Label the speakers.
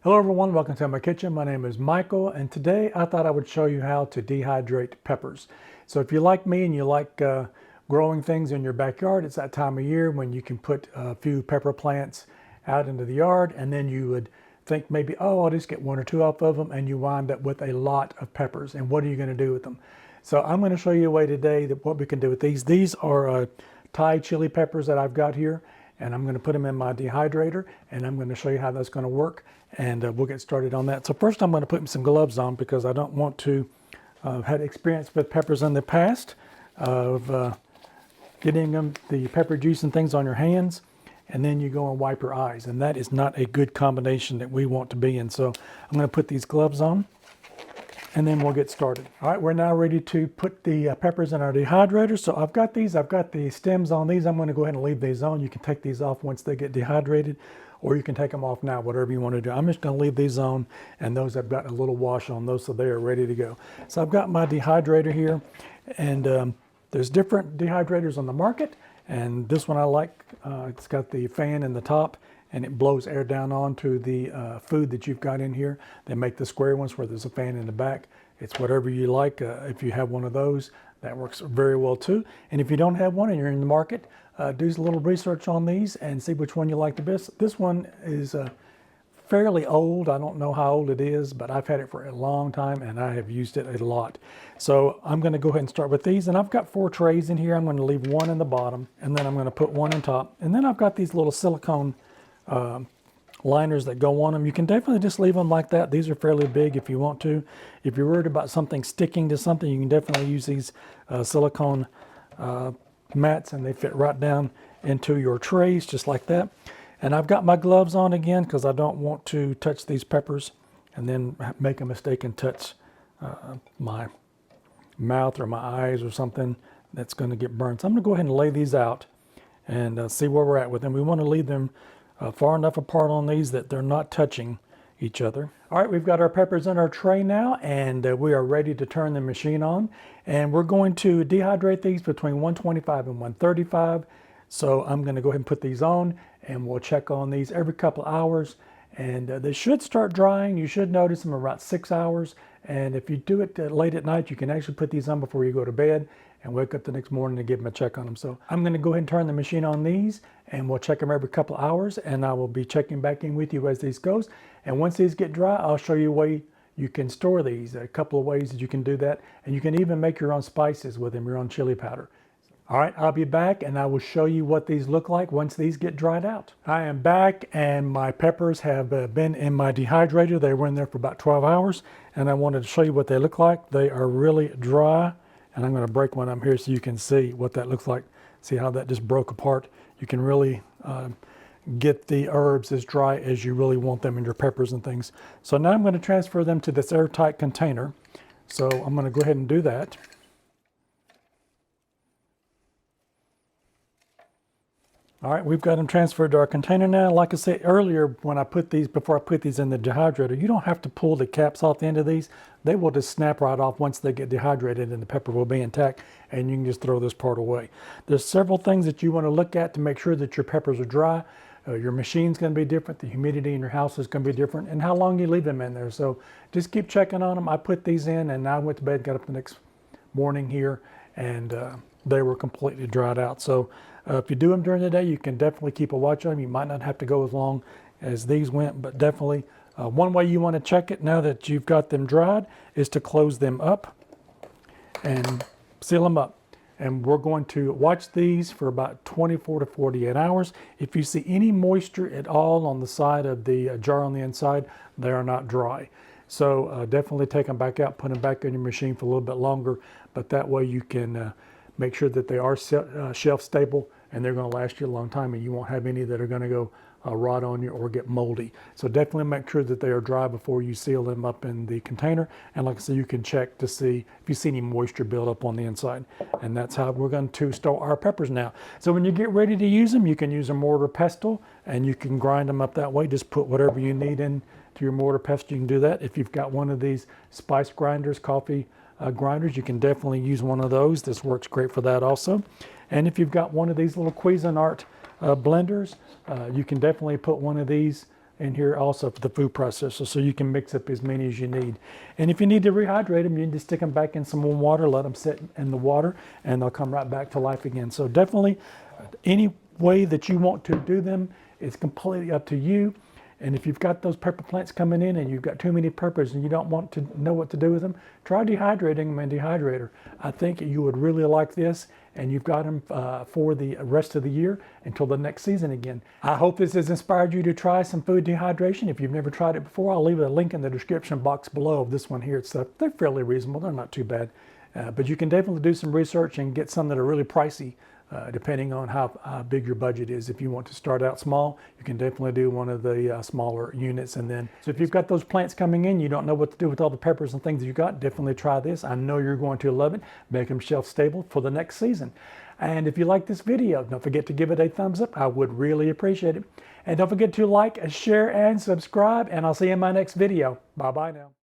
Speaker 1: Hello everyone, welcome to my kitchen. My name is Michael, and today I thought I would show you how to dehydrate peppers. So if you're like me and you like growing things in your backyard, it's that time of year when you can put a few pepper plants out into the yard, and then you would think maybe, oh, I'll just get one or two off of them, and you wind up with a lot of peppers. And what are you going to do with them? So I'm going to show you a way today that what we can do with these. These are Thai chili peppers that I've got here, and I'm going to put them in my dehydrator, and I'm going to show you how that's going to work, and we'll get started on that. So first I'm going to put some gloves on because I don't want to had experience with peppers in the past of getting the pepper juice and things on your hands, and then you go and wipe your eyes, and that is not a good combination that we want to be in. So I'm going to put these gloves on, and then we'll get started. All right, we're now ready to put the peppers in our dehydrator. So I've got the stems on these. I'm going to go ahead and leave these on. You can take these off once they get dehydrated, or you can take them off now, whatever you want to do. I'm just going to leave these on, and those I've got a little wash on those, so they are ready to go. So I've got my dehydrator here, and there's different dehydrators on the market, and this one I like. It's got the fan in the top, and it blows air down onto the food that you've got in here. They make the square ones where there's a fan in the back. It's whatever you like. If you have one of those, that works very well too. And if you don't have one and you're in the market, do a little research on these and see which one you like the best. This one is fairly old. I don't know how old it is, but I've had it for a long time and I have used it a lot. So I'm going to go ahead and start with these, and I've got 4 trays in here. I'm going to leave one in the bottom, and then I'm going to put one on top, and then I've got these little silicone liners that go on them. You can definitely just leave them like that. These are fairly big if you want to. If you're worried about something sticking to something, you can definitely use these silicone mats, and they fit right down into your trays just like that. And I've got my gloves on again because I don't want to touch these peppers and then make a mistake and touch my mouth or my eyes or something that's going to get burned. So I'm going to go ahead and lay these out and see where we're at with them. We want to leave them far enough apart on these that they're not touching each other. All right, we've got our peppers in our tray now, and we are ready to turn the machine on. And we're going to dehydrate these between 125 and 135. So I'm going to go ahead and put these on, and we'll check on these every couple of hours. And they should start drying. You should notice them about 6 hours. And if you do it late at night, you can actually put these on before you go to bed and wake up the next morning and give them a check on them. So I'm going to go ahead and turn the machine on these, and we'll check them every couple of hours, and I will be checking back in with you as these goes. And once these get dry, I'll show you a way you can store these, a couple of ways that you can do that. And you can even make your own spices with them, your own chili powder. All right, I'll be back, and I will show you what these look like once these get dried out. I am back, and my peppers have been in my dehydrator. They were in there for about 12 hours, and I wanted to show you what they look like. They are really dry, and I'm going to break one of them here so you can see what that looks like. See how that just broke apart? You can really get the herbs as dry as you really want them in your peppers and things. So now I'm going to transfer them to this airtight container. So I'm going to go ahead and do that. All right, we've got them transferred to our container now. Like I said earlier, when I put these, before I put these in the dehydrator, you don't have to pull the caps off the end of these. They will just snap right off once they get dehydrated, and the pepper will be intact, and you can just throw this part away. There's several things that you want to look at to make sure that your peppers are dry. Your machine's going to be different. The humidity in your house is going to be different, and how long you leave them in there. So just keep checking on them. I put these in, and I went to bed, got up the next morning here, and they were completely dried out. So if you do them during the day, you can definitely keep a watch on them. You might not have to go as long as these went, but definitely one way you want to check it now that you've got them dried is to close them up and seal them up. And we're going to watch these for about 24 to 48 hours. If you see any moisture at all on the side of the jar on the inside, they are not dry. So definitely take them back out, put them back in your machine for a little bit longer, but that way you can make sure that they are shelf stable, and they're going to last you a long time, and you won't have any that are going to go rot on you or get moldy. So definitely make sure that they are dry before you seal them up in the container. And like I said, you can check to see if you see any moisture build up on the inside. And that's how we're going to store our peppers now. So when you get ready to use them, you can use a mortar pestle, and you can grind them up that way. Just put whatever you need in to your mortar pestle. You can do that. If you've got one of these spice grinders, coffee grinders, you can definitely use one of those. This works great for that also. And if you've got one of these little Cuisinart blenders, you can definitely put one of these in here also for the food processor, so you can mix up as many as you need. And if you need to rehydrate them, you can just stick them back in some warm water, let them sit in the water, and they'll come right back to life again. So definitely any way that you want to do them is completely up to you. And if you've got those pepper plants coming in and you've got too many peppers and you don't want to know what to do with them, try dehydrating them in dehydrator. I think you would really like this, and you've got them for the rest of the year until the next season again. I hope this has inspired you to try some food dehydration. If you've never tried it before, I'll leave a link in the description box below of this one here. They're fairly reasonable. They're not too bad. But you can definitely do some research and get some that are really pricey, depending on how big your budget is. If you want to start out small, you can definitely do one of the smaller units. And then, so if you've got those plants coming in, you don't know what to do with all the peppers and things you got, definitely try this. I know you're going to love it. Make them shelf stable for the next season. And if you like this video, don't forget to give it a thumbs up. I would really appreciate it. And don't forget to like, share, and subscribe. And I'll see you in my next video. Bye-bye now.